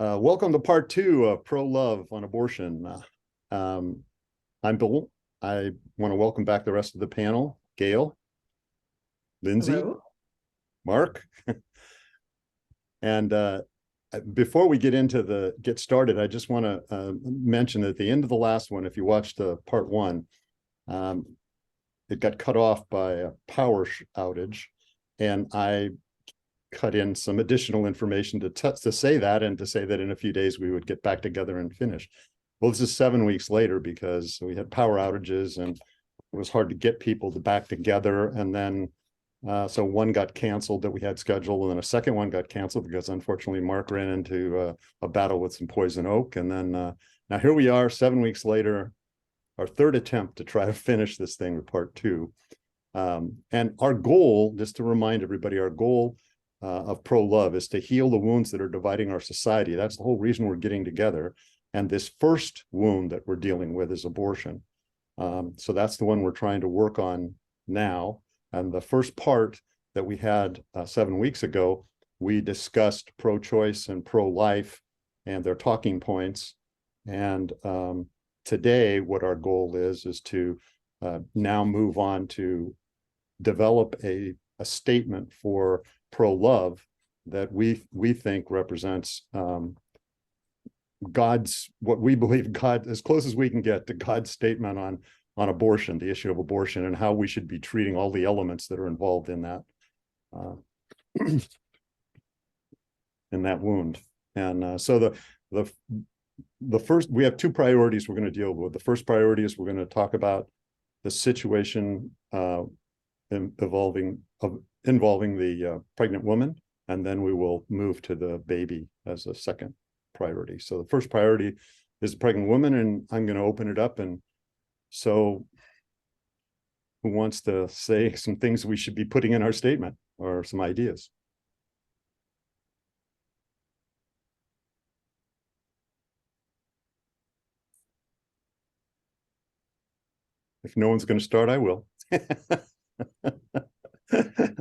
Welcome to part two of Pro Love on Abortion. I'm Bill. I want to welcome back the rest of the panel. Gail, Lindsay, Hello. Mark. And before we get started, I just want to mention that at the end of the last one, if you watched part one, it got cut off by a power outage, and I cut in some additional information to say that, and to say that in a few days we would get back together and finish. Well, this is 7 weeks later because we had power outages and it was hard to get people back together. And then so one got canceled that we had scheduled, and then a second one got canceled because unfortunately Mark ran into a battle with some poison oak. And then now here we are 7 weeks later, our third attempt to try to finish this thing with part two. And our goal, just to remind everybody, our goal of Pro Love is to heal the wounds that are dividing our society. That's the whole reason we're getting together. And this first wound that we're dealing with is abortion. So that's the one we're trying to work on now. And the first part that we had 7 weeks ago, we discussed pro-choice and pro-life and their talking points. And today, what our goal is to now move on to develop a statement for pro-love that we think represents what we believe God, as close as we can get to God's statement on abortion, the issue of abortion, and how we should be treating all the elements that are involved in that in that wound. And so the first, we have two priorities we're going to deal with. The first priority is we're going to talk about the situation involving the pregnant woman, and then we will move to the baby as a second priority. So the first priority is the pregnant woman, and I'm going to open it up. And so who wants to say some things we should be putting in our statement, or some ideas? If no one's going to start, I will.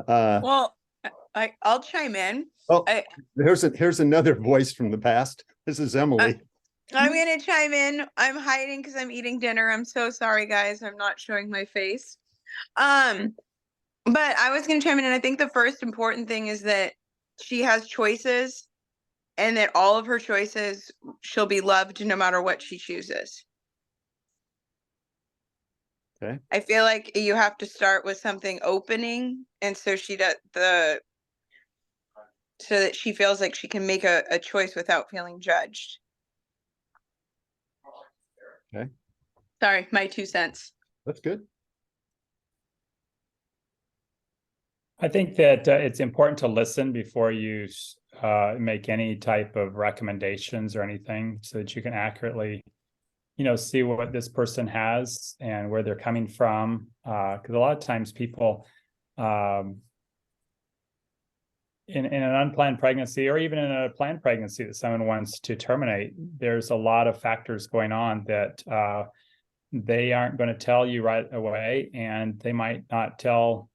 Well, I'll chime in. Oh, here's another voice from the past. This is Emily. I'm going to chime in. I'm hiding because I'm eating dinner. I'm so sorry, guys. I'm not showing my face. But I was going to chime in, and I think the first important thing is that she has choices, and that all of her choices, she'll be loved no matter what she chooses. Okay. I feel like you have to start with something opening, and so she does so that she feels like she can make a choice without feeling judged. Okay. Sorry, my 2 cents. That's good. I think that it's important to listen before you make any type of recommendations or anything, so that you can accurately, see what this person has and where they're coming from. Because a lot of times people in an unplanned pregnancy, or even in a planned pregnancy that someone wants to terminate, there's a lot of factors going on that they aren't going to tell you right away, and they might not tell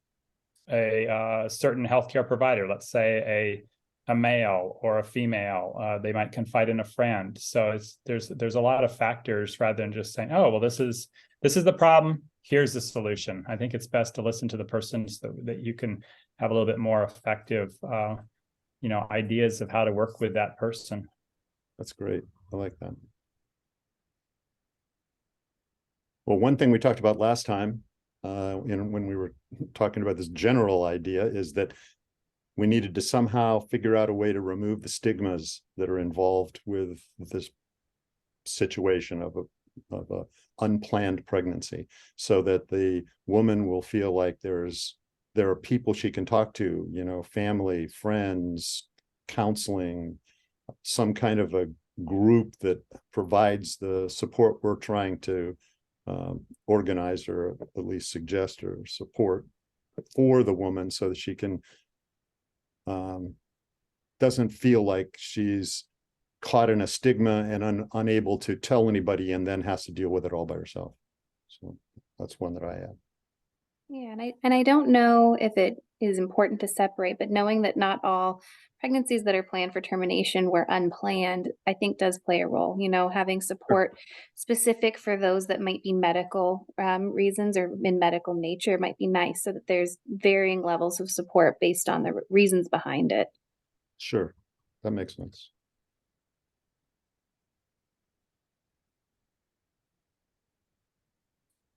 a certain healthcare provider, let's say a male or a female. They might confide in a friend. So there's a lot of factors, rather than just saying, oh, well, this is the problem, here's the solution. I think it's best to listen to the person so that you can have a little bit more effective ideas of how to work with that person. That's great. I like that. Well, one thing we talked about last time, when we were talking about this general idea, is that we needed to somehow figure out a way to remove the stigmas that are involved with this situation of a unplanned pregnancy, so that the woman will feel like there are people she can talk to, family, friends, counseling, some kind of a group that provides the support we're trying to organize, or at least suggest or support for the woman, so that she can doesn't feel like she's caught in a stigma and unable to tell anybody, and then has to deal with it all by herself. So that's one that I have. Yeah, and I don't know if it is important to separate, but knowing that not all pregnancies that are planned for termination were unplanned, I think does play a role. You know, having support specific for those that might be medical reasons or in medical nature might be nice, so that there's varying levels of support based on the reasons behind it. Sure, that makes sense.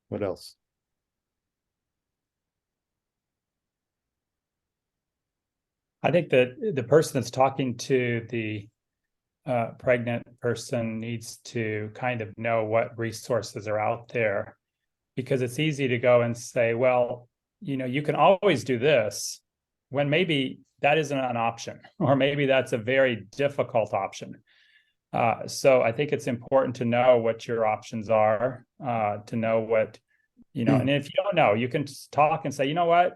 What else? I think that the person that's talking to the pregnant person needs to kind of know what resources are out there, because it's easy to go and say, well, you know, you can always do this, when maybe that isn't an option, or maybe that's a very difficult option. So I think it's important to know what your options are, to know what, you know, and if you don't know, you can talk and say, you know what,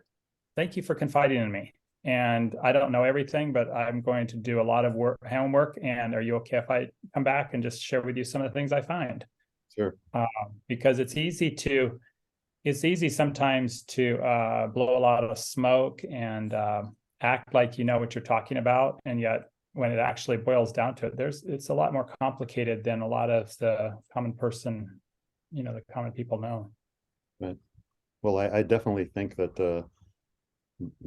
thank you for confiding in me. And I don't know everything, but I'm going to do a lot of homework. And are you okay if I come back and just share with you some of the things I find? Sure. Because it's easy sometimes to blow a lot of smoke and act like you know what you're talking about. And yet when it actually boils down to it, it's a lot more complicated than a lot of the common person, you know, the common people know. Right. Well, I definitely think that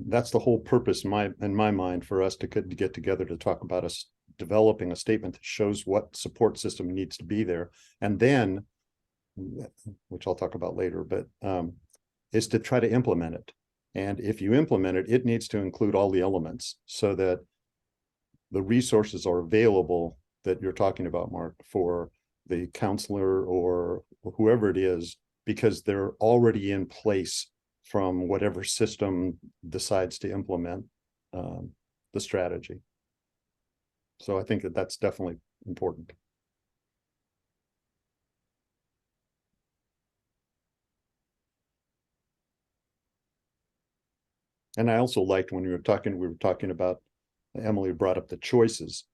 that's the whole purpose in my mind for us to get together to talk about us developing a statement that shows what support system needs to be there, and then, which I'll talk about later, but is to try to implement it. And if you implement it, it needs to include all the elements so that the resources are available that you're talking about, Mark, for the counselor or whoever it is, because they're already in place from whatever system decides to implement the strategy. So I think that that's definitely important. And I also liked when we were talking about, Emily brought up the choices.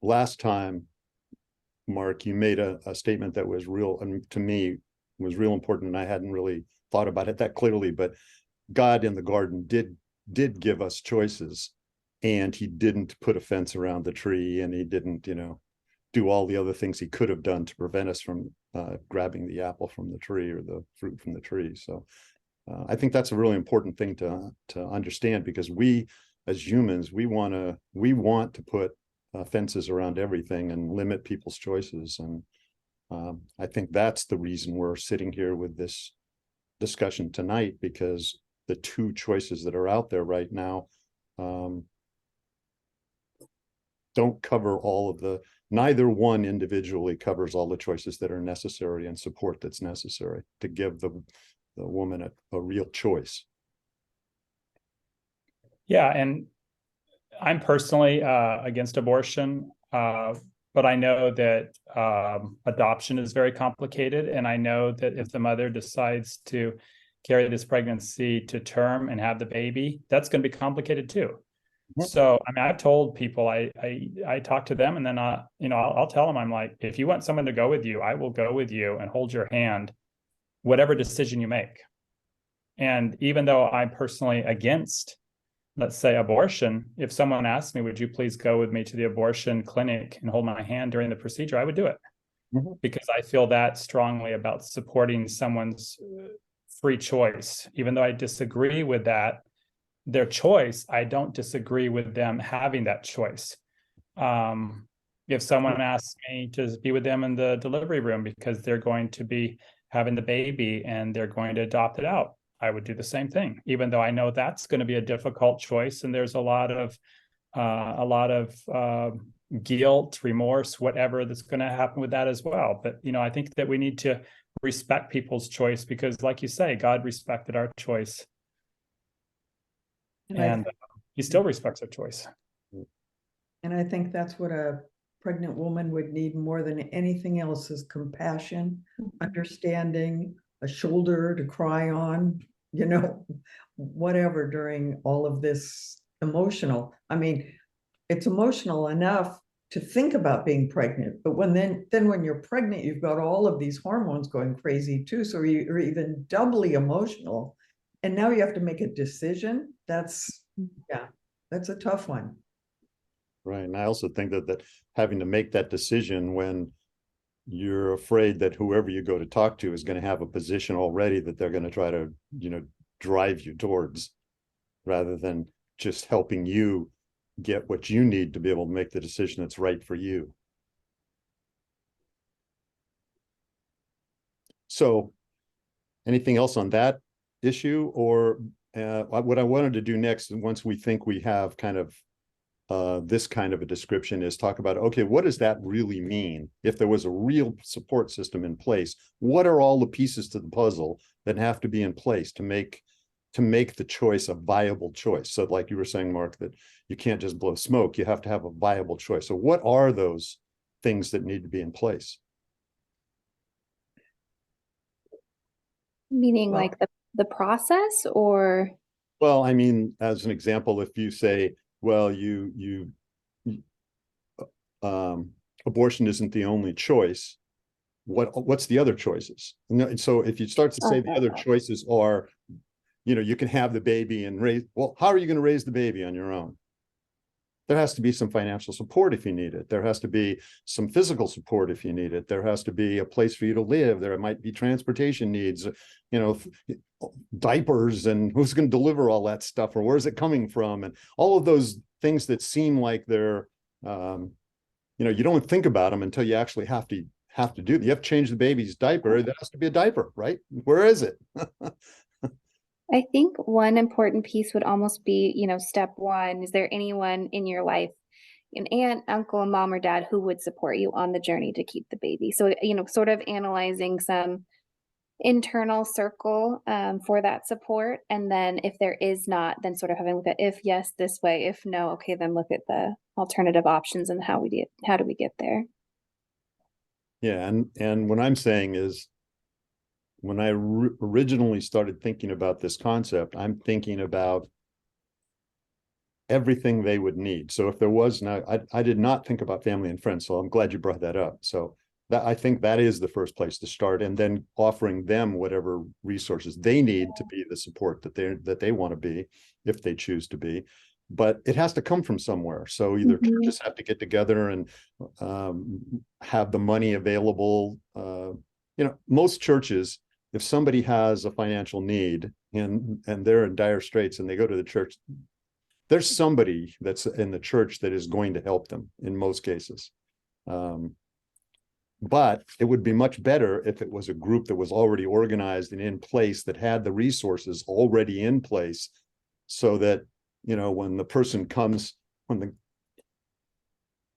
Last time, Mark, you made a statement that was real, and to me was real important, and I hadn't really thought about it that clearly, but God in the garden did give us choices, and he didn't put a fence around the tree, and he didn't, you know, do all the other things he could have done to prevent us from grabbing the apple from the tree or the fruit from the tree. So I think that's a really important thing to understand, because we as humans, we want to put fences around everything and limit people's choices. And I think that's the reason we're sitting here with this discussion tonight, because the two choices that are out there right now don't cover all of neither one individually covers all the choices that are necessary and support that's necessary to give the woman a real choice. Yeah, and I'm personally against abortion, but I know that adoption is very complicated, and I know that if the mother decides to carry this pregnancy to term and have the baby, that's going to be complicated too. Mm-hmm. So, I mean, I've told people, I talk to them, and then you know, I'll tell them, I'm like, if you want someone to go with you, I will go with you and hold your hand, whatever decision you make. And even though I'm personally against, let's say, abortion, if someone asked me, would you please go with me to the abortion clinic and hold my hand during the procedure, I would do it. Mm-hmm. Because I feel that strongly about supporting someone's free choice. Even though I disagree with that, their choice, I don't disagree with them having that choice. If someone asks me to be with them in the delivery room because they're going to be having the baby and they're going to adopt it out, I would do the same thing, even though I know that's going to be a difficult choice, and there's a lot of guilt, remorse, whatever that's going to happen with that as well. But you know, I think that we need to respect people's choice, because, like you say, God respected our choice, and He still respects our choice. And I think that's what a pregnant woman would need more than anything else, is compassion, understanding, a shoulder to cry on, you know, whatever during all of this emotional. I mean, it's emotional enough to think about being pregnant, but then when you're pregnant, you've got all of these hormones going crazy too. So you're even doubly emotional. And now you have to make a decision. That's, yeah, That's a tough one. Right. And I also think that having to make that decision when you're afraid that whoever you go to talk to is going to have a position already that they're going to try to, drive you towards, rather than just helping you get what you need to be able to make the decision that's right for you. So anything else on that issue? Or what I wanted to do next, once we think we have kind of this kind of a description, is talk about, okay, what does that really mean? If there was a real support system in place, what are all the pieces to the puzzle that have to be in place to make the choice a viable choice? So like you were saying, Mark, that you can't just blow smoke, you have to have a viable choice. So what are those things that need to be in place? Meaning Well- like the process, or? Well, I mean, as an example, if you say, well, abortion isn't the only choice, what's the other choices? And so if you start to say the other choices are, you can have the baby and raise, well, how are you going to raise the baby on your own? There has to be some financial support if you need it. There has to be some physical support if you need it. There has to be a place for you to live. There might be transportation needs, diapers, and who's going to deliver all that stuff, or where's it coming from? And all of those things that seem like they're, you don't think about them until you actually have to do it. You have to change the baby's diaper. There has to be a diaper, right? Where is it? I think one important piece would almost be, step one, is there anyone in your life, an aunt, uncle, and mom or dad, who would support you on the journey to keep the baby? So, sort of analyzing some internal circle for that support. And then if there is not, then sort of having a look at, if yes, this way, if no, okay, then look at the alternative options and how do we get there? Yeah. And what I'm saying is, when I originally started thinking about this concept, I'm thinking about everything they would need. So if there was I did not think about family and friends. So I'm glad you brought that up. So I think that is the first place to start, and then offering them whatever resources they need to be the support that they want to be, if they choose to be. But it has to come from somewhere. So either churches have to get together and have the money available. Most churches, if somebody has a financial need and they're in dire straits and they go to the church, there's somebody that's in the church that is going to help them in most cases. But it would be much better if it was a group that was already organized and in place, that had the resources already in place, so that, when the person comes, when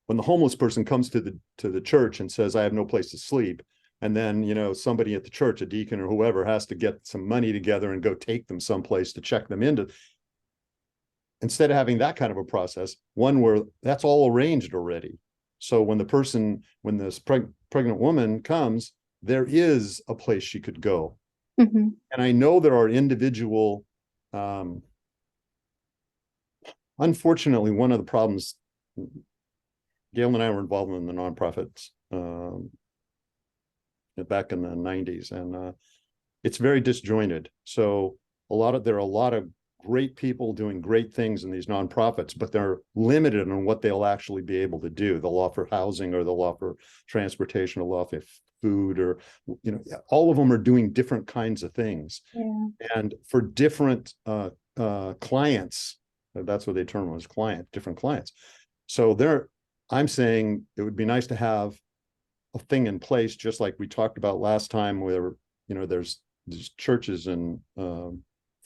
the homeless person comes to the church and says, I have no place to sleep, and then, somebody at the church, a deacon or whoever, has to get some money together and go take them someplace to check them into. Instead of having that kind of a process, one where that's all arranged already. So when this pregnant woman comes, there is a place she could go. And I know there are individual, unfortunately, one of the problems, Gail and I were involved in the nonprofits back in the 90s, and it's very disjointed. So there are a lot of great people doing great things in these nonprofits, but they're limited on what they'll actually be able to do. They'll offer housing, or they'll offer transportation, or they'll offer food, or, all of them are doing different kinds of things. Yeah. And for different clients, that's what they term as different clients. So I'm saying it would be nice to have a thing in place, just like we talked about last time, where, there's churches in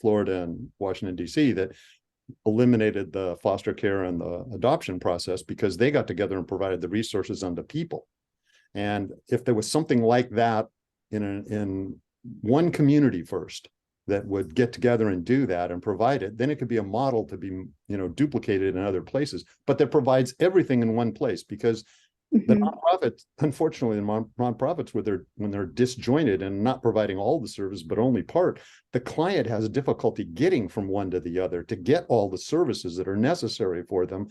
Florida and Washington, D.C. that eliminated the foster care and the adoption process because they got together and provided the resources unto people. And if there was something like that in one community first, that would get together and do that and provide it, then it could be a model to be, duplicated in other places, but that provides everything in one place. Because the nonprofits, unfortunately, the nonprofits, when they're disjointed and not providing all the service, but only part, the client has difficulty getting from one to the other to get all the services that are necessary for them.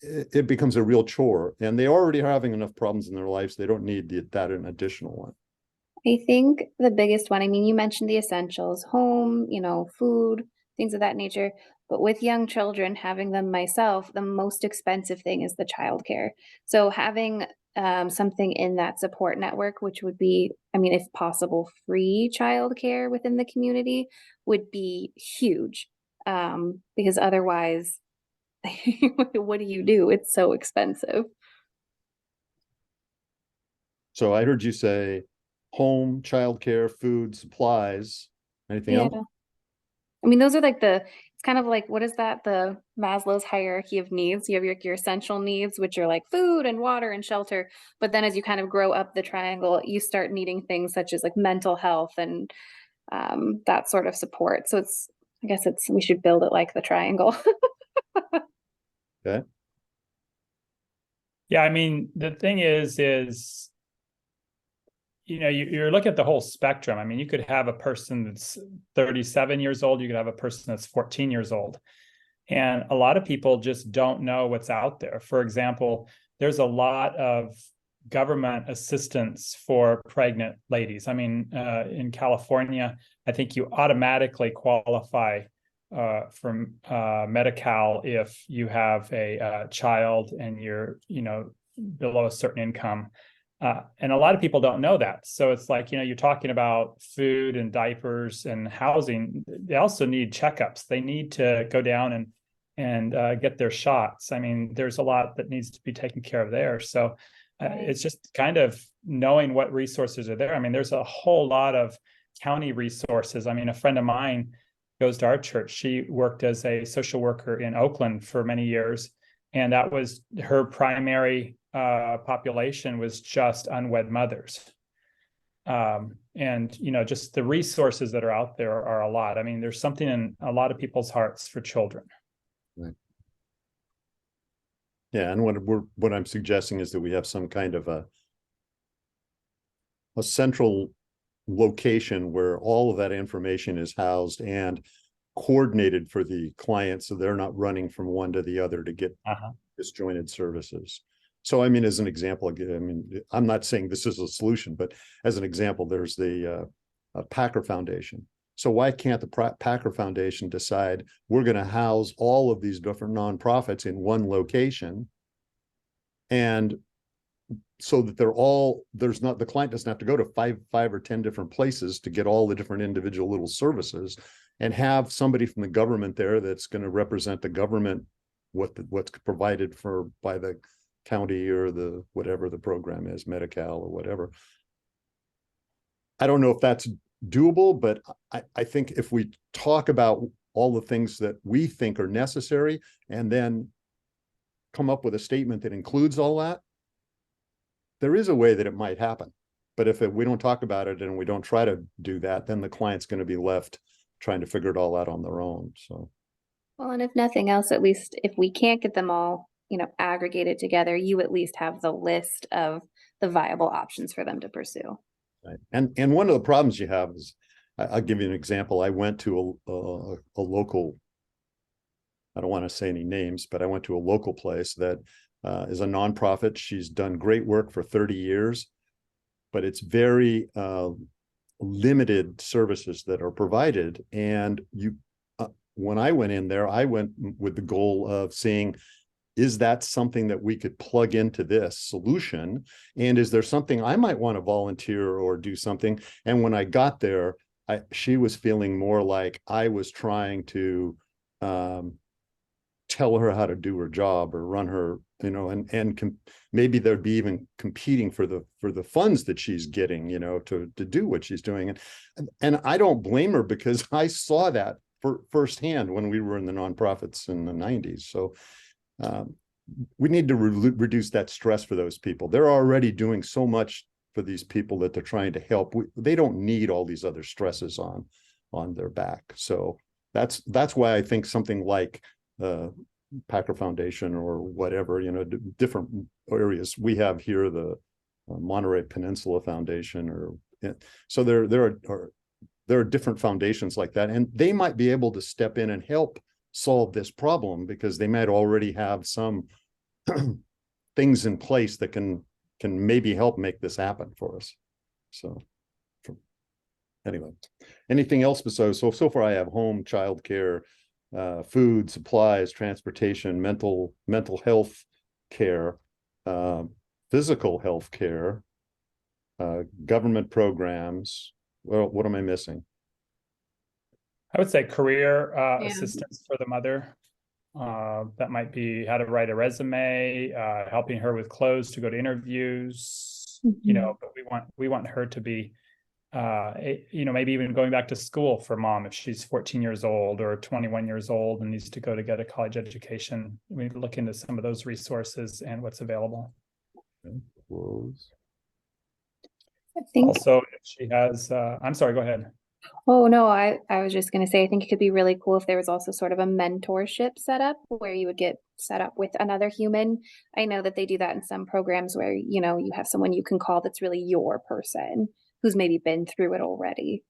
It becomes a real chore, and they already are having enough problems in their lives. They don't need that an additional one. I think the biggest one, you mentioned the essentials, home, food, things of that nature. But with young children, having them myself, the most expensive thing is the childcare. So having something in that support network, which would be, I mean, if possible, free childcare within the community would be huge. Because otherwise, what do you do? It's so expensive. So I heard you say home, childcare, food, supplies, anything else? I mean, those are like it's kind of like, what is that? The Maslow's hierarchy of needs. You have your essential needs, which are like food and water and shelter. But then as you kind of grow up the triangle, you start needing things such as like mental health and that sort of support. So I guess we should build it like the triangle. Okay. Yeah, I mean, the thing is, you look at the whole spectrum. I mean, you could have a person that's 37 years old, you could have a person that's 14 years old. And a lot of people just don't know what's out there. For example, there's a lot of government assistance for pregnant ladies. I mean, in California, I think you automatically qualify for Medi-Cal if you have a child and you're, below a certain income. And a lot of people don't know that. So it's like, you're talking about food and diapers and housing. They also need checkups. They need to go down and get their shots. I mean, there's a lot that needs to be taken care of there. So it's just kind of knowing what resources are there. I mean, there's a whole lot of county resources. I mean, a friend of mine goes to our church. She worked as a social worker in Oakland for many years. And that was her primary population was just unwed mothers. And, just the resources that are out there are a lot. I mean, there's something in a lot of people's hearts for children. Right. Yeah, and what I'm suggesting is that we have some kind of a central location where all of that information is housed and coordinated for the client, so they're not running from one to the other to get disjointed services. So, I mean, as an example, I mean, I'm not saying this is a solution, but as an example, there's the Packer Foundation. So why can't the Packer Foundation decide we're going to house all of these different nonprofits in one location, and so that the client doesn't have to go to five or 10 different places to get all the different individual little services, and have somebody from the government there that's going to represent the government, what's provided by the county or the whatever the program is, Medi-Cal or whatever. I don't know if that's doable, but I think if we talk about all the things that we think are necessary and then come up with a statement that includes all that, there is a way that it might happen. But if we don't talk about it and we don't try to do that, then the client's going to be left trying to figure it all out on their own. So, Well, and if nothing else, at least if we can't get them all, aggregated together, you at least have the list of the viable options for them to pursue. right. And one of the problems you have is, I'll give you an example. I went to a local, I don't want to say any names, but I went to a local place that is a nonprofit. She's done great work for 30 years, but it's very limited services that are provided. And when I went in there, I went with the goal of seeing, is that something that we could plug into this solution? And is there something I might want to volunteer or do something? And when I got there, she was feeling more like I was trying to tell her how to do her job or run her, and maybe there'd be even competing for the funds that she's getting, to do what she's doing. And I don't blame her, because I saw that firsthand when we were in the nonprofits in the 90s. So we need to reduce that stress for those people. They're already doing so much for these people that they're trying to help. They don't need all these other stresses on their back. So that's why I think something like Packer Foundation or whatever, different areas. We have here the Monterey Peninsula Foundation, so there are different foundations like that, and they might be able to step in and help solve this problem, because they might already have some things in place that can maybe help make this happen for us. So anyway, anything else besides, so far I have home, childcare, food, supplies, transportation, mental health care, physical health care, government programs. Well, what am I missing? I would say career Yeah. assistance for the mother. That might be how to write a resume, helping her with clothes to go to interviews, you know, but we want her to be, you know, maybe even going back to school for mom if she's 14 years old or 21 years old and needs to go to get a college education. We look into some of those resources and what's available. Clothes. I think, Also, if she has, I'm sorry, go ahead. oh no, I was just gonna say, I think it could be really cool if there was also sort of a mentorship set up where you would get set up with another human. I know that they do that in some programs where, you know, you have someone you can call that's really your person who's maybe been through it already.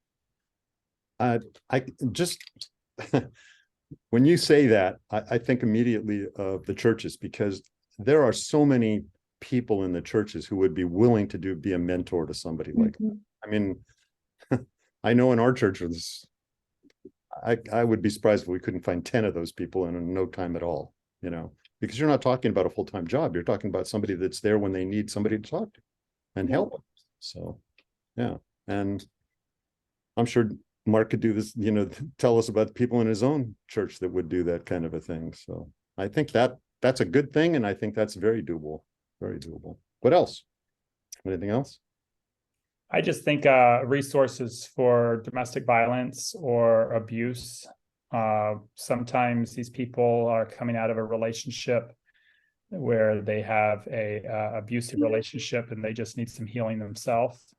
I just, when you say that, I think immediately of the churches, because there are so many people in the churches who would be willing to be a mentor to somebody like that. I mean, I know in our churches, I would be surprised if we couldn't find 10 of those people in no time at all, you know, because you're not talking about a full-time job. You're talking about somebody that's there when they need somebody to talk to and help them. So, yeah. And I'm sure Mark could do this, you know, tell us about people in his own church that would do that kind of a thing. So I think that's a good thing. And I think that's very doable. Very doable. What else? Anything else? I just think resources for domestic violence or abuse. Sometimes these people are coming out of a relationship where they have a abusive relationship and they just need some healing themselves.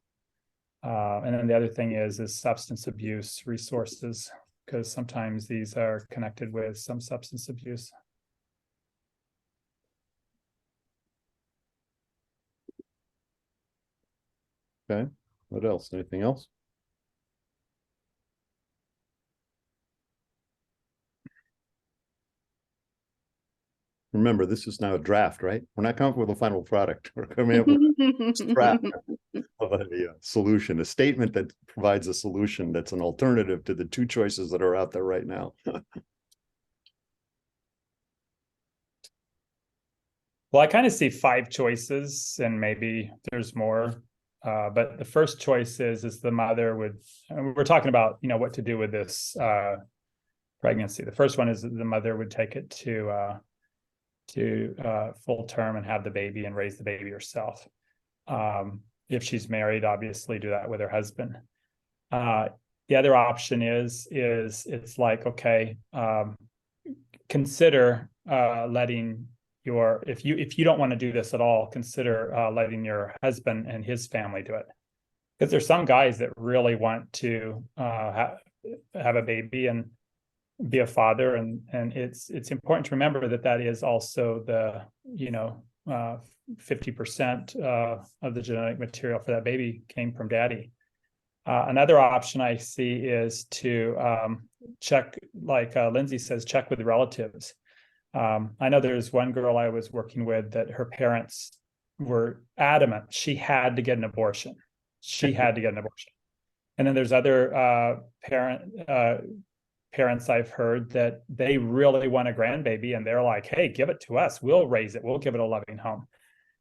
And then the other thing is substance abuse resources, because sometimes these are connected with some substance abuse. Okay. What else? Anything else? Remember, this is now a draft, right? We're not coming up with a final product. We're coming up with a draft of a solution, a statement that provides a solution that's an alternative to the two choices that are out there right now. Well, I kind of see 5 choices, and maybe there's more. But the first choice is the mother would, and we're talking about, you know, what to do with this pregnancy. The first one is that the mother would take it to full term and have the baby and raise the baby herself. If she's married, obviously do that with her husband. The other option is it's like, okay, consider letting if you don't want to do this at all, consider letting your husband and his family do it. Because there's some guys that really want to have a baby and be a father, and it's important to remember that is also the, you know, 50% of the genetic material for that baby came from daddy. Another option I see is to check, like Lindsay says, check with relatives. I know there's one girl I was working with that her parents were adamant she had to get an abortion. She had to get an abortion. And then there's other parents I've heard that they really want a grandbaby and they're like, hey, give it to us. We'll raise it. We'll give it a loving home.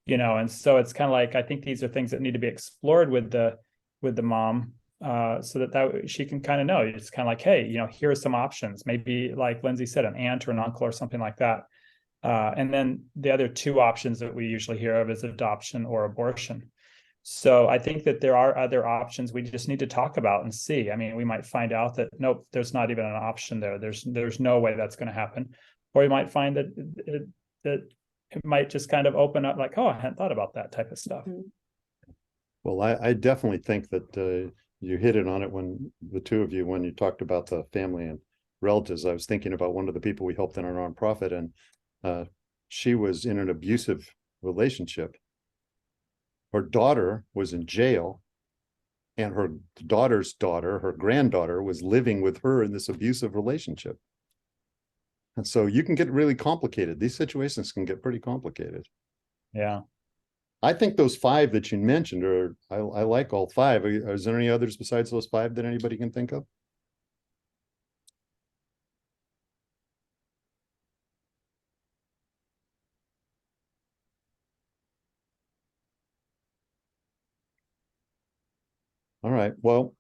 You know, and so it's kind of like, I think these are things that need to be explored with the mom, so that she can kind of know. It's kind of like, hey, you know, here are some options. Maybe like Lindsay said, an aunt or an uncle or something like that. And then the other 2 options that we usually hear of is adoption or abortion. So I think that there are other options we just need to talk about and see. I mean, we might find out that, nope, there's not even an option there. There's no way that's going to happen. Or we might find that it might just kind of open up like, oh, I hadn't thought about that type of stuff. Well, I definitely think that you hit it on it when the two of you, when you talked about the family and relatives. I was thinking about one of the people we helped in our nonprofit, and she was in an abusive relationship. Her daughter was in jail, and her daughter's daughter, her granddaughter, was living with her in this abusive relationship. And so you can get really complicated. These situations can get pretty complicated. Yeah. I think those 5 that you mentioned are, I like all 5. Is there any others besides those 5 that anybody can think of? All right, well,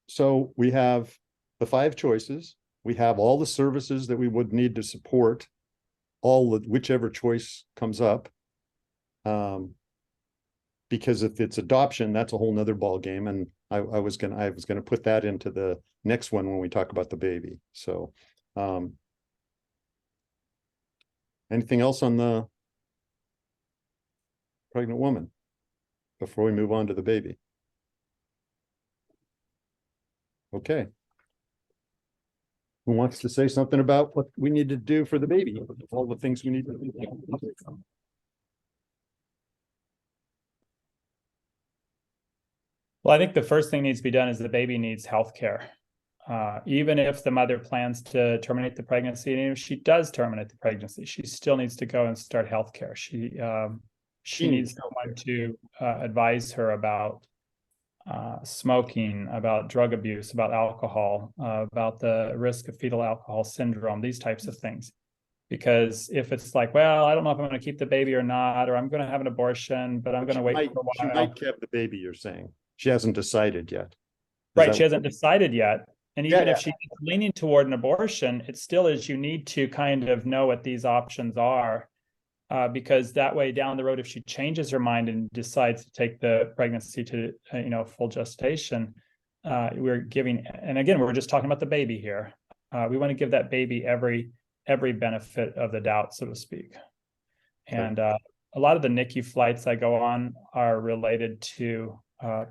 so we have the 5 choices. We have all the services that we would need to support whichever choice comes up. Because if it's adoption, that's a whole nother ball game. And I was gonna put that into the next one when we talk about the baby. So, anything else on the pregnant woman before we move on to the baby? Okay. Who wants to say something about what we need to do for the baby? All the things we need to do. Well, I think the first thing needs to be done is the baby needs health care. Even if the mother plans to terminate the pregnancy, and if she does terminate the pregnancy, she still needs to go and start health care. She needs someone to advise her about smoking, about drug abuse, about alcohol, about the risk of fetal alcohol syndrome, these types of things. Because if it's like, well, I don't know if I'm going to keep the baby or not, or I'm going to have an abortion, but I'm going to wait for a She while. might have the baby, you're saying. She hasn't decided yet. Right, she hasn't decided yet. And even Yeah, if she's leaning toward an abortion, it still is, you need to kind of know what these options are. Because that way down the road, if she changes her mind and decides to take the pregnancy to, full gestation, we're giving, and again, we're just talking about the baby here. We want to give that baby every benefit of the doubt, so to speak. And a lot of the NICU flights I go on are related to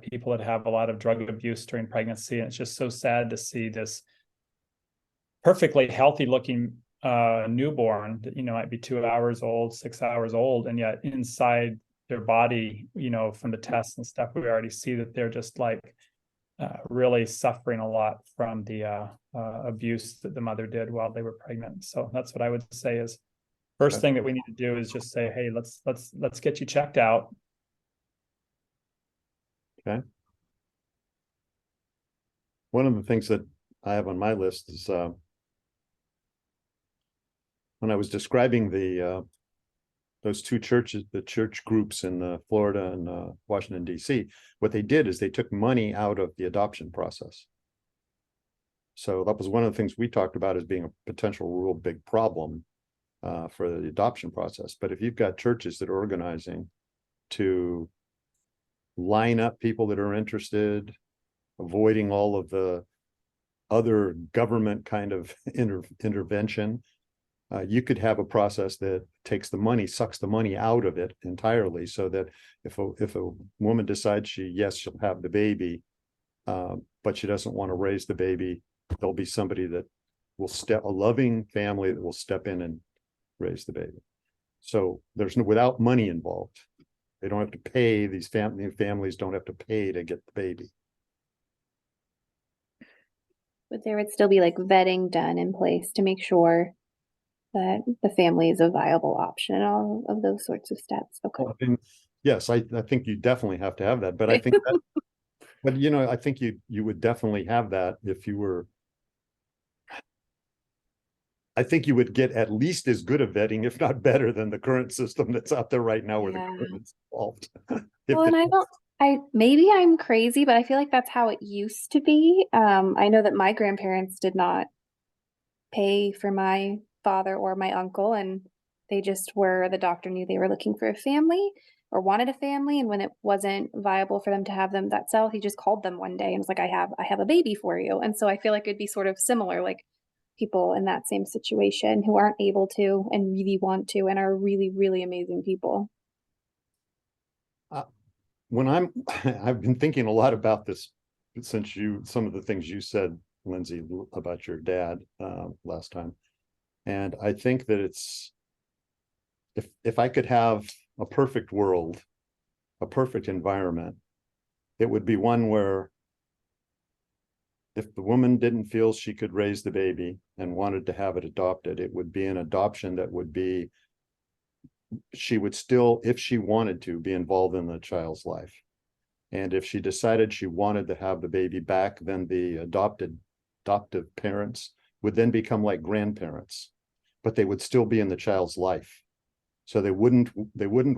people that have a lot of drug abuse during pregnancy. And it's just so sad to see this perfectly healthy looking newborn that, might be 2 hours old, 6 hours old. And yet inside their body, from the tests and stuff, we already see that they're just like really suffering a lot from the abuse that the mother did while they were pregnant. So that's what I would say is first thing that we need to do is just say, hey, let's get you checked out. Okay. One of the things that I have on my list is when I was describing those 2 churches, the church groups in Florida and Washington, D.C., what they did is they took money out of the adoption process. So that was one of the things we talked about as being a potential real big problem for the adoption process. But if you've got churches that are organizing to line up people that are interested, avoiding all of the other government kind of intervention, you could have a process that takes the money, sucks the money out of it entirely, so that if a woman decides she'll have the baby, but she doesn't want to raise the baby, there'll be somebody that will a loving family that will step in and raise the baby. So there's without money involved. They don't have to pay, these families don't have to pay to get the baby. But there would still be like vetting done in place to make sure that the family is a viable option and all of those sorts of steps. Okay. Well, yes, I think you definitely have to have that, but I think that, but I think you would definitely have that if you were. I think you would get at least as good a vetting, if not better, than the current system that's out there right now where the government's involved. Well, and maybe I'm crazy, but I feel like that's how it used to be. I know that my grandparents did not pay for my father or my uncle, and they just the doctor knew they were looking for a family or wanted a family. And when it wasn't viable for them to have them that cell, he just called them one day and was like, I have a baby for you. And so I feel like it'd be sort of similar, like people in that same situation who aren't able to and really want to and are really, really amazing people. I've been thinking a lot about this since some of the things you said, Lindsay, about your dad last time. And I think that it's, if I could have a perfect world, a perfect environment, it would be one where if the woman didn't feel she could raise the baby and wanted to have it adopted, it would be an adoption that would be, she would still, if she wanted to, be involved in the child's life. And if she decided she wanted to have the baby back, then the adoptive parents would then become like grandparents, but they would still be in the child's life. So they wouldn't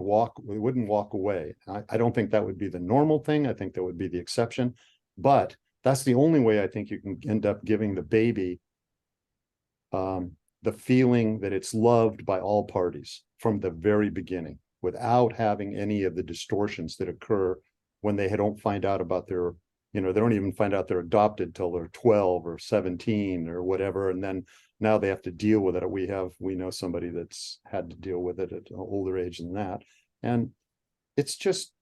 walk away. I don't think that would be the normal thing. I think that would be the exception. But that's the only way I think you can end up giving the baby the feeling that it's loved by all parties from the very beginning, without having any of the distortions that occur when they don't find out about their, they don't even find out they're adopted till they're 12 or 17 or whatever. And then now they have to deal with it. We know somebody that's had to deal with it at an older age than that. And it's just,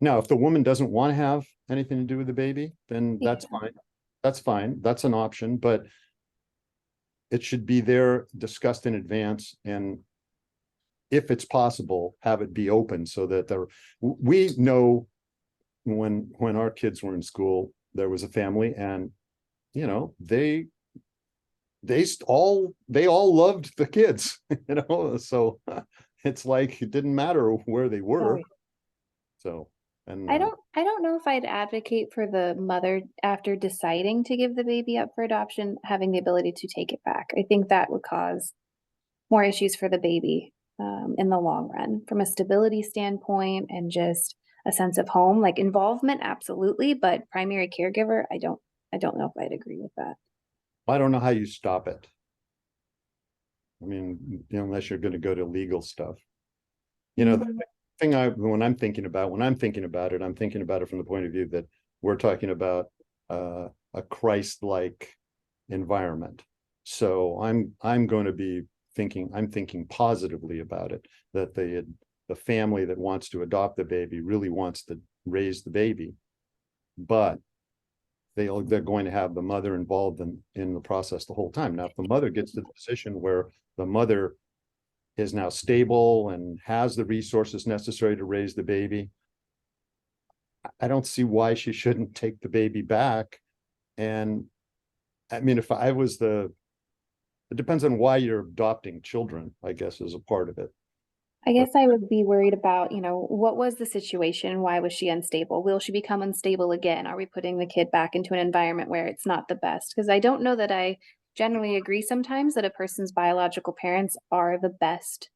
now, if the woman doesn't want to have anything to do with the baby, then that's fine. That's fine. That's an option, but it should be there, discussed in advance, and if it's possible, have it be open so that we know when our kids were in school, there was a family, and they all loved the kids, so it's like it didn't matter where they were. So, and I don't know if I'd advocate for the mother, after deciding to give the baby up for adoption, having the ability to take it back. I think that would cause more issues for the baby in the long run, from a stability standpoint and just a sense of home. Like involvement, absolutely, but primary caregiver, I don't know if I'd agree with that. I don't know how you stop it. I mean, unless you're going to go to legal stuff. The thing when I'm thinking about it, I'm thinking about it from the point of view that we're talking about a Christ-like environment. So I'm going to be thinking positively about it, that the family that wants to adopt the baby really wants to raise the baby, but they're going to have the mother involved in the process the whole time. Now, if the mother gets to the position where the mother is now stable and has the resources necessary to raise the baby, I don't see why she shouldn't take the baby back. And I mean, if I was it depends on why you're adopting children, I guess, is a part of it. I guess I would be worried about, what was the situation? Why was she unstable? Will she become unstable again? Are we putting the kid back into an environment where it's not the best? Because I don't know that I generally agree sometimes that a person's biological parents are the best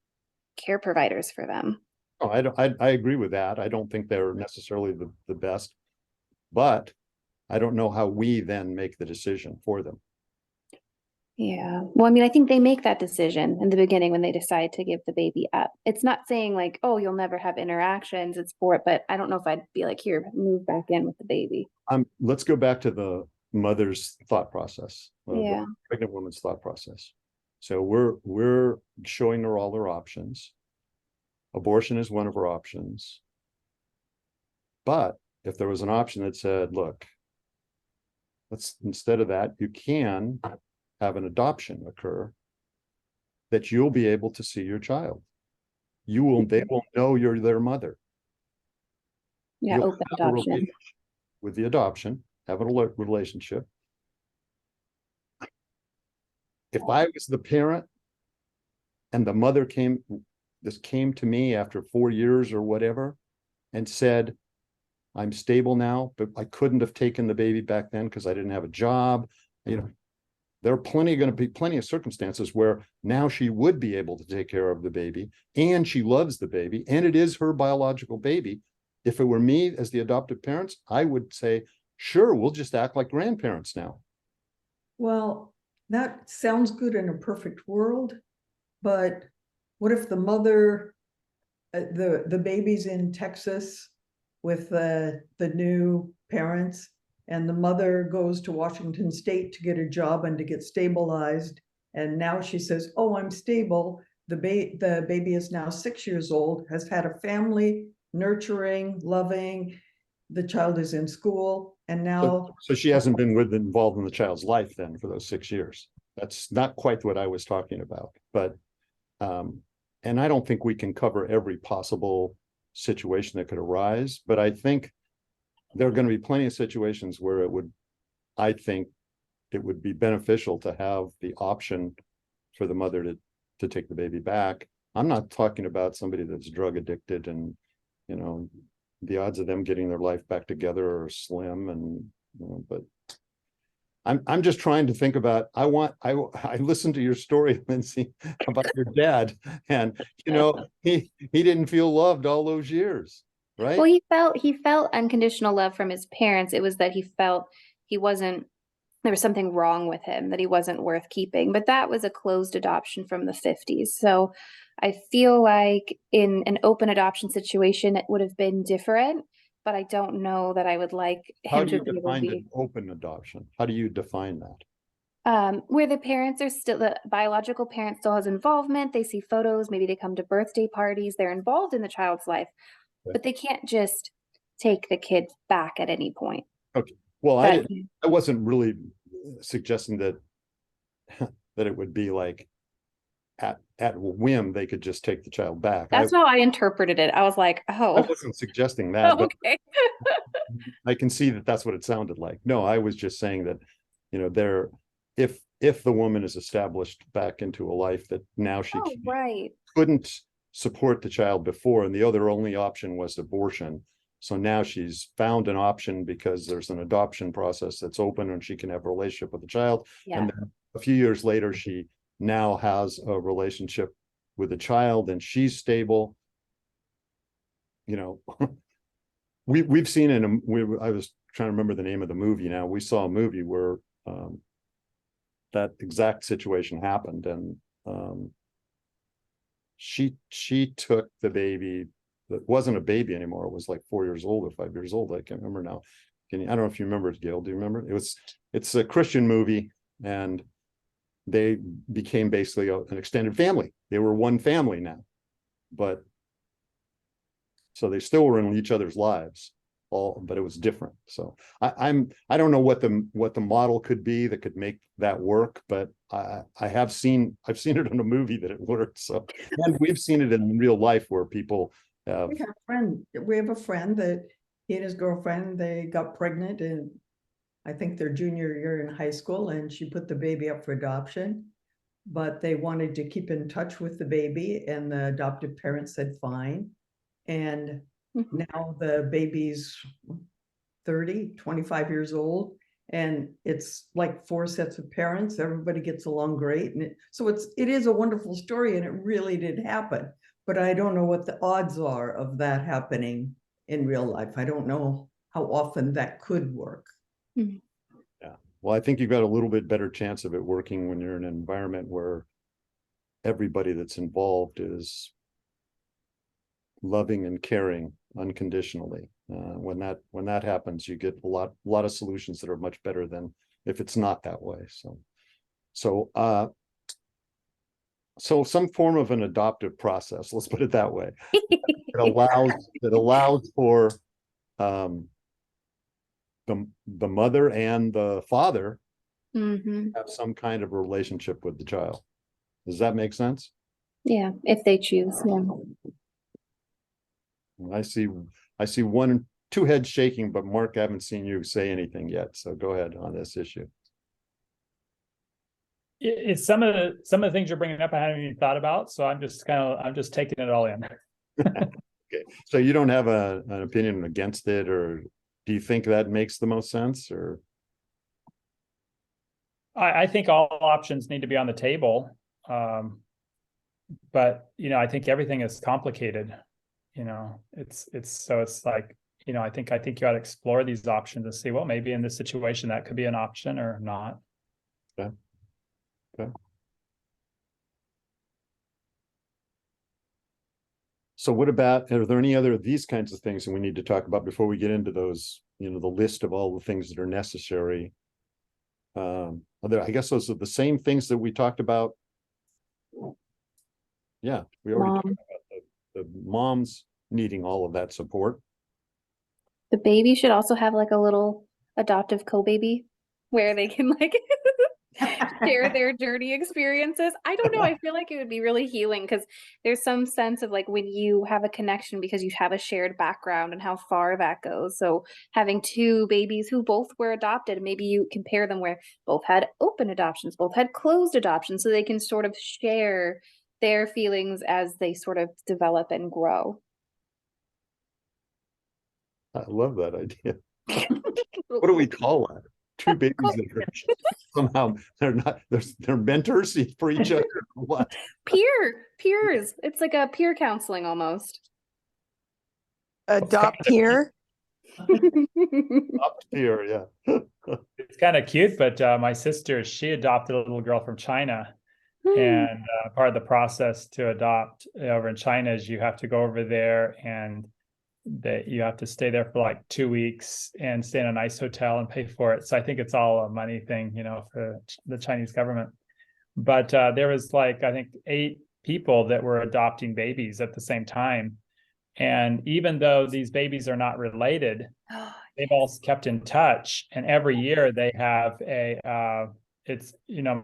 care providers for them. Oh, I agree with that. I don't think they're necessarily the best, but I don't know how we then make the decision for them. Yeah. Well, I mean, I think they make that decision in the beginning when they decide to give the baby up. It's not saying like, oh, you'll never have interactions. It's for it, but I don't know if I'd be like, here, move back in with the baby. Let's go back to the mother's thought process. Yeah. The pregnant woman's thought process. So we're showing her all her options. Abortion is one of her options. But if there was an option that said, look, instead of that, you can have an adoption occur, that you'll be able to see your child. They will know you're their mother. Yeah, You'll open have a adoption. relationship with the adoption, have a relationship. If I was the parent and the mother came to me after 4 years or whatever and said, I'm stable now, but I couldn't have taken the baby back then because I didn't have a job. There are going to be plenty of circumstances where now she would be able to take care of the baby, and she loves the baby, and it is her biological baby. If it were me as the adoptive parents, I would say, sure, we'll just act like grandparents now. Well, that sounds good in a perfect world, but what if the mother, the baby's in Texas with the new parents, and the mother goes to Washington State to get a job and to get stabilized, and now she says, oh, I'm stable. The baby is now 6 years old, has had a family, nurturing, loving. The child is in school, and now So she hasn't been involved in the child's life then for those 6 years. That's not quite what I was talking about, but and I don't think we can cover every possible situation that could arise, but I think there are going to be plenty of situations where I think it would be beneficial to have the option for the mother to take the baby back. I'm not talking about somebody that's drug addicted and, the odds of them getting their life back together are slim, and, but I'm just trying to think about, I listened to your story, Lindsay, about your dad, and he didn't feel loved all those years, right? Well, he felt unconditional love from his parents. It was that he felt he wasn't, there was something wrong with him, that he wasn't worth keeping. But that was a closed adoption from the 50s. So I feel like in an open adoption situation, it would have been different. But I don't know that I would like How him do to you be able to define be an open adoption? How do you define that? where the parents are still, the biological parent still has involvement. They see photos, maybe they come to birthday parties, they're involved in the child's life, Okay. but they can't just take the kid back at any point. Okay. Well, But I wasn't really suggesting that that it would be like at whim they could just take the child back. that's how I interpreted it. I was like, I oh, wasn't suggesting that, but okay. I can see that that's what it sounded like. No, I was just saying that, there, if the woman is established back into a life that now she Oh, right. couldn't support the child before, and the only option was abortion. So now she's found an option because there's an adoption process that's open and she can have a relationship with the child. Yeah. And then a few years later, she now has a relationship with the child and she's stable. We've seen I was trying to remember the name of the movie now. We saw a movie where that exact situation happened, and she took the baby that wasn't a baby anymore. It was like 4 years old or 5 years old. I can't remember now. I don't know if you remember it, Gail. Do you remember? It's a Christian movie, and they became basically an extended family. They were one family now, but so they still were in each other's lives, but it was different. So I don't know what the model could be that could make that work, but I've seen it in a movie that it worked. So, and we've seen it in real life where people have. We have a friend that he and his girlfriend, they got pregnant in, I think, their junior year in high school, and she put the baby up for adoption, but they wanted to keep in touch with the baby, and the adoptive parents said fine. And now the baby's 25 years old, and it's like 4 sets of parents. Everybody gets along great. And so it is a wonderful story, and it really did happen. But I don't know what the odds are of that happening in real life. I don't know how often that could work. Yeah. Well, I think you've got a little bit better chance of it working when you're in an environment where everybody that's involved is loving and caring unconditionally. When that happens, you get a lot of solutions that are much better than if it's not that way. So some form of an adoptive process, let's put it that way, that allows for the mother and the father have some kind of relationship with the child. Does that make sense? Yeah, if they choose. Yeah. I see 2 heads shaking, but Mark, I haven't seen you say anything yet. So go ahead on this issue. It's some of the things you're bringing up I hadn't even thought about, so I'm just taking it all in. Okay, so you don't have an opinion against it, or do you think that makes the most sense? Or I think all options need to be on the table, but I think everything is complicated. It's like, I think you ought to explore these options and see, well, maybe in this situation that could be an option or not. Okay. So what about, are there any other of these kinds of things that we need to talk about before we get into those, the list of all the things that are necessary? I guess those are the same things that we talked about. Yeah, we already talked about the moms needing all of that support. The baby should also have like a little adoptive co-baby where they can like share their journey experiences. I don't know. I feel like it would be really healing because there's some sense of like when you have a connection because you have a shared background and how far that goes. So having 2 babies who both were adopted, maybe you compare them where both had open adoptions, both had closed adoptions, so they can sort of share their feelings as they sort of develop and grow. I love that idea. What do we call that? two babies that are somehow they're mentors for each other or what? Peers. It's like a peer counseling almost. Adopt here. Up here, yeah. It's kind of cute, but my sister, she adopted a little girl from China. Hmm. And part of the process to adopt over in China is you have to go over there and that you have to stay there for like 2 weeks and stay in a nice hotel and pay for it. So I think it's all a money thing, for the Chinese government. But there was like, I think 8 people that were adopting babies at the same time. And even though these babies are not related, Oh, they've all kept in touch. And every year they have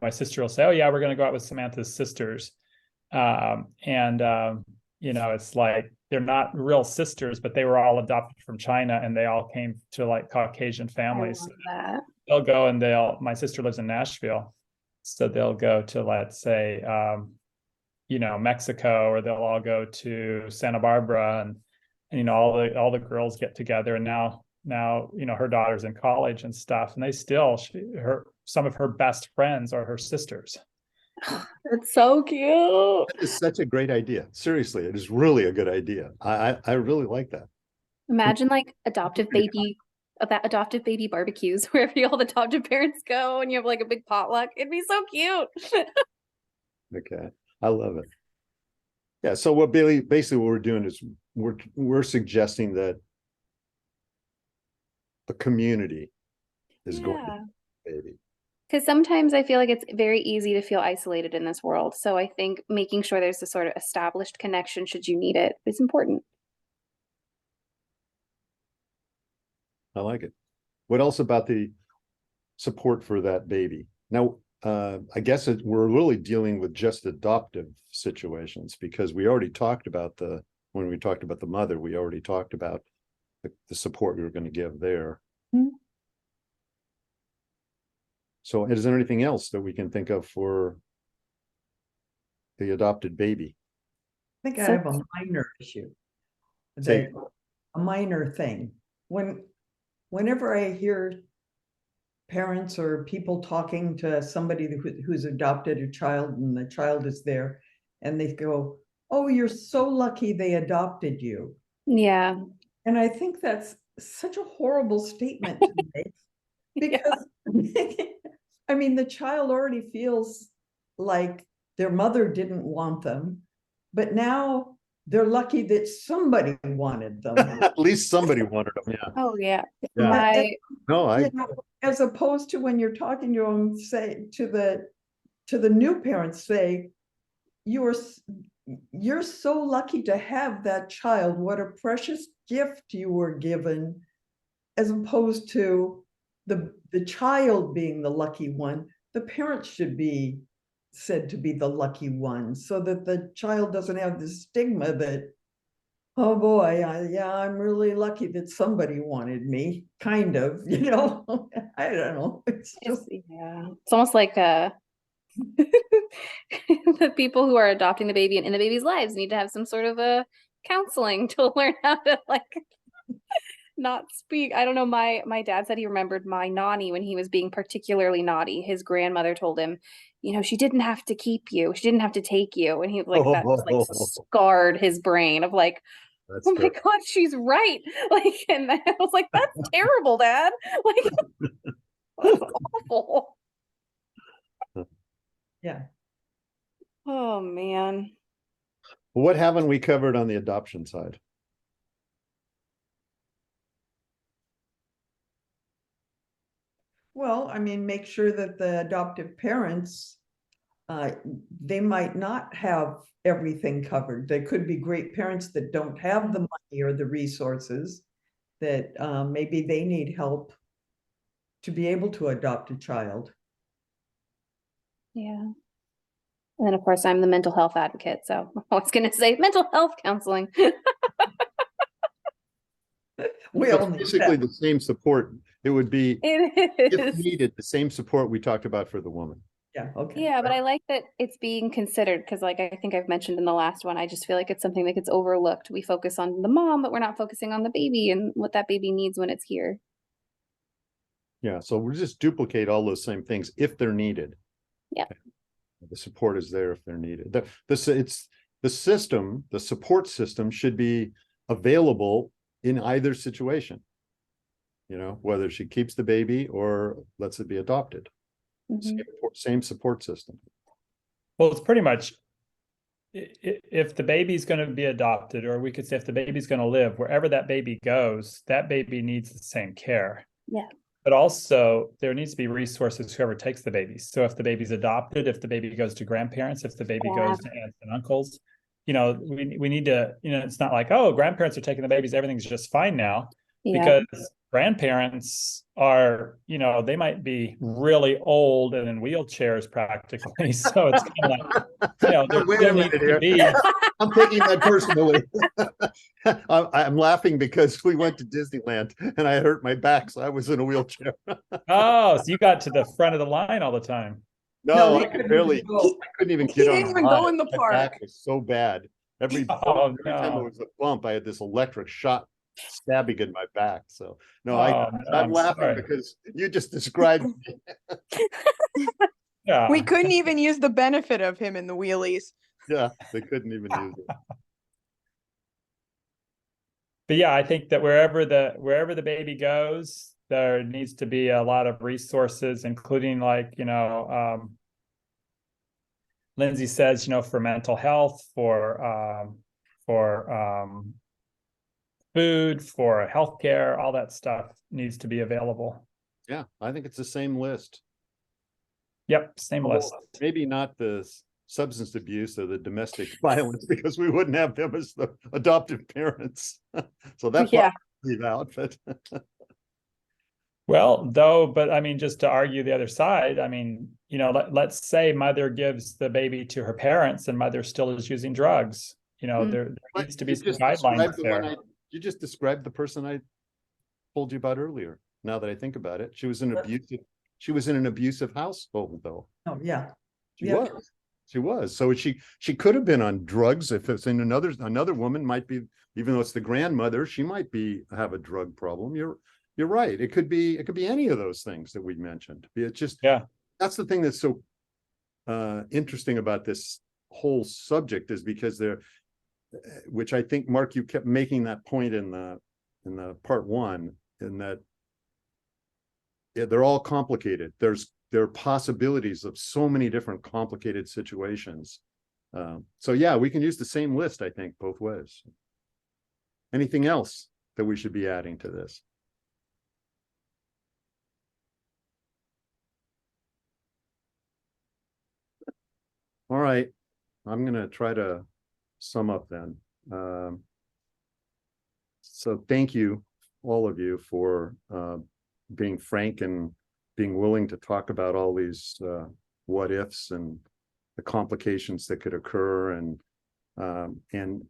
my sister will say, oh yeah, we're going to go out with Samantha's sisters. It's like, they're not real sisters, but they were all adopted from China and they all came to like Caucasian I families. love that. They'll go and my sister lives in Nashville. So they'll go to, let's say, Mexico, or they'll all go to Santa Barbara and all the girls get together. And now, her daughter's in college and stuff. And they still, some of her best friends are her sisters. It's so cute. That is such a great idea. Seriously, it is really a good idea. I really like that. Imagine like adoptive baby barbecues wherever all the adoptive parents go and you have like a big potluck. It'd be so cute. Okay, I love it. Yeah, so basically what we're doing is we're suggesting that a community is going to baby. Because sometimes I feel like it's very easy to feel isolated in this world. So I think making sure there's a sort of established connection should you need it is important. I like it. What else about the support for that baby? Now, I guess we're really dealing with just adoptive situations, because we already talked about when we talked about the mother, we already talked about the support we were going to give there. Mhm. So is there anything else that we can think of for the adopted baby? I think I So- have a minor issue. Say- A minor thing. Whenever I hear parents or people talking to somebody who's adopted a child and the child is there and they go, oh, you're so lucky they adopted you. Yeah. And I think that's such a horrible statement to make, because I mean, the child already feels like their mother didn't want them, but now they're lucky that somebody wanted them. At least somebody wanted them. Yeah. Oh yeah. Yeah. My No, You know, as opposed to when you're talking to them, say to the new parents, say, you're so lucky to have that child. What a precious gift you were given, as opposed to the child being the lucky one. The parents should be said to be the lucky one, so that the child doesn't have the stigma that, oh boy, I'm really lucky that somebody wanted me, kind of, I don't know. It's just, it's almost like the people who are adopting the baby and in the baby's lives need to have some sort of a counseling to learn how to like not speak. I don't know. My dad said he remembered my nanny when he was being particularly naughty. His grandmother told him, she didn't have to keep you. She didn't have to take you. And he was like, that just like scarred his brain of like, that's oh my God, she's right. Like, and I was like, that's terrible, Dad. Like, that's awful. yeah. Oh man. What haven't we covered on the adoption side? Well, I mean, make sure that the adoptive parents, they might not have everything covered. They could be great parents that don't have the money or the resources, that maybe they need help to be able to adopt a child. Yeah. And then of course I'm the mental health advocate. So I was gonna say mental health counseling. We That's all need basically that. the same support. It would be, It if is. needed, the same support we talked about for the woman. Yeah, okay. Yeah, but I like that it's being considered, because like I think I've mentioned in the last one, I just feel like it's something that gets overlooked. We focus on the mom, but we're not focusing on the baby and what that baby needs when it's here. Yeah, so we'll just duplicate all those same things if they're needed. Yep. The support is there if they're needed. It's the system, the support system should be available in either situation. You know, whether she keeps the baby or lets it be adopted. Mhm. Same support system. Well, it's pretty much if the baby's going to be adopted, or we could say if the baby's going to live, wherever that baby goes, that baby needs the same care. Yeah. But also there needs to be resources whoever takes the baby. So if the baby's adopted, if the baby goes to grandparents, if the baby goes to aunts and uncles, you know, we need to, you know, it's not like, oh, grandparents are taking the babies, everything's just fine now. Yeah. Because grandparents are, you know, they might be really old and in wheelchairs practically. So it's kind of like, you know, there Wait a still needs minute to here. be. I'm taking that personally. I'm laughing because we went to Disneyland and I hurt my back, so I was in a wheelchair. Oh, so you got to the front of the line all the time. No, he I couldn't barely, even go. I couldn't even He get on. didn't the even go ride. in the My park. back was so bad. Every Oh, time there no. was a bump, I had this electric shot stabbing in my back. So no, Oh, no, I'm I'm laughing sorry. because you just described Yeah. We couldn't even use the benefit of him in the wheelies. yeah, they couldn't even use it. But yeah, I think that wherever the baby goes, there needs to be a lot of resources, including like, you know, Lindsay says, you know, for mental health, for food, for healthcare, all that stuff needs to be available. Yeah, I think it's the same list. Yep, same Well, list. maybe not the substance abuse or the domestic violence because we wouldn't have them as the adoptive parents. So that Yeah. leave out, but Well, though, but I mean, just to argue the other side, I mean, you know, let's say mother gives the baby to her parents and mother still is using drugs. You know, Mm. there needs to be you some just guidelines described the one there. you just described the person I told you about earlier. Now that I think about it, she was in an abusive household though. Oh, yeah. She Yeah. was. She was. So she could have been on drugs if it's in another woman might be, even though it's the grandmother, she might have a drug problem. You're right. It could be any of those things that we mentioned. It's just, Yeah. that's the thing that's so interesting about this whole subject is because which I think, Mark, you kept making that point in the part one, in that they're all complicated. There are possibilities of so many different complicated situations. So yeah, we can use the same list, I think, both ways. Anything else that we should be adding to this? All right, I'm gonna try to sum up then. So thank you, all of you, for being frank and being willing to talk about all these what ifs and the complications that could occur, and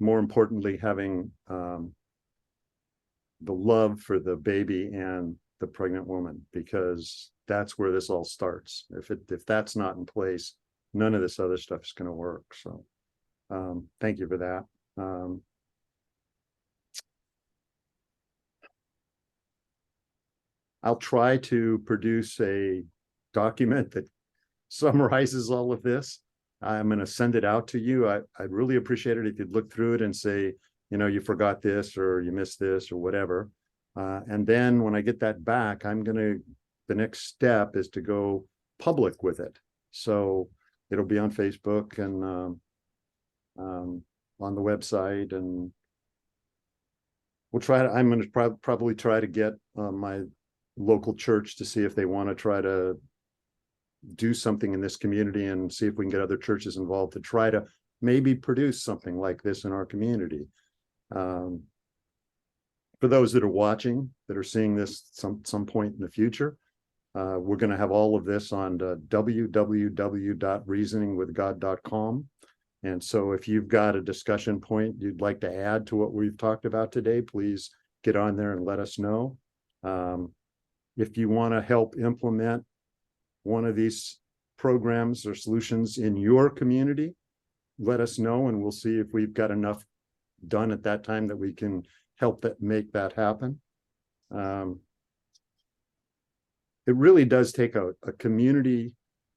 more importantly, having the love for the baby and the pregnant woman, because that's where this all starts. If that's not in place, none of this other stuff is going to work. So thank you for that. I'll try to produce a document that summarizes all of this. I'm going to send it out to you. I'd really appreciate it if you'd look through it and say, you know, you forgot this or you missed this or whatever. And then when I get that back, the next step is to go public with it. So it'll be on Facebook and on the website, and I'm going to probably try to get my local church to see if they want to try to do something in this community and see if we can get other churches involved to try to maybe produce something like this in our community. For those that are watching, that are seeing this some point in the future, we're going to have all of this on www.reasoningwithgod.com. And so if you've got a discussion point you'd like to add to what we've talked about today, please get on there and let us know. If you want to help implement one of these programs or solutions in your community, let us know, and we'll see if we've got enough done at that time that we can help make that happen. it really does take a community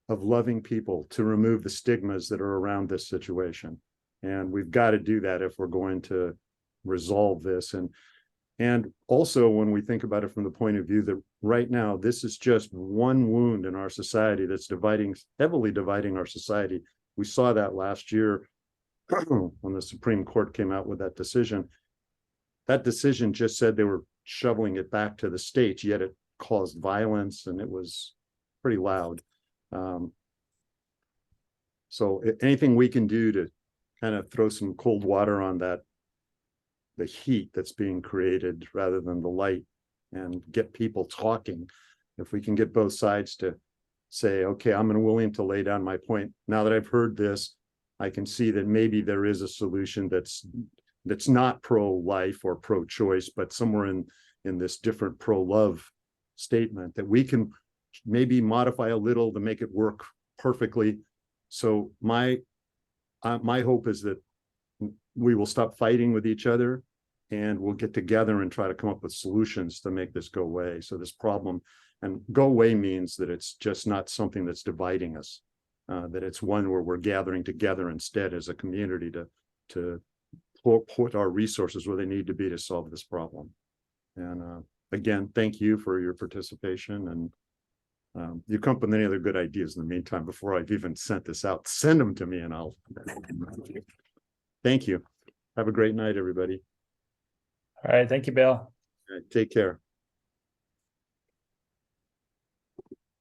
of loving people to remove the stigmas that are around this situation. And we've got to do that if we're going to resolve this. And also when we think about it from the point of view that right now, this is just one wound in our society that's heavily dividing our society. We saw that last year when the Supreme Court came out with that decision. That decision just said they were shoveling it back to the states, yet it caused violence and it was pretty loud. So anything we can do to kind of throw some cold water on the heat that's being created rather than the light, and get people talking. If we can get both sides to say, okay, I'm willing to lay down my point. Now that I've heard this, I can see that maybe there is a solution that's not pro-life or pro-choice, but somewhere in this different pro-love statement that we can maybe modify a little to make it work perfectly. So my hope is that we will stop fighting with each other and we'll get together and try to come up with solutions to make this go away. So this problem, and go away means that it's just not something that's dividing us, that it's one where we're gathering together instead as a community to put our resources where they need to be to solve this problem. And again, thank you for your participation, and you come up with any other good ideas in the meantime before I've even sent this out. Send them to me and I'll thank you. Have a great night, everybody. All right, thank you, Bill. All right, take care.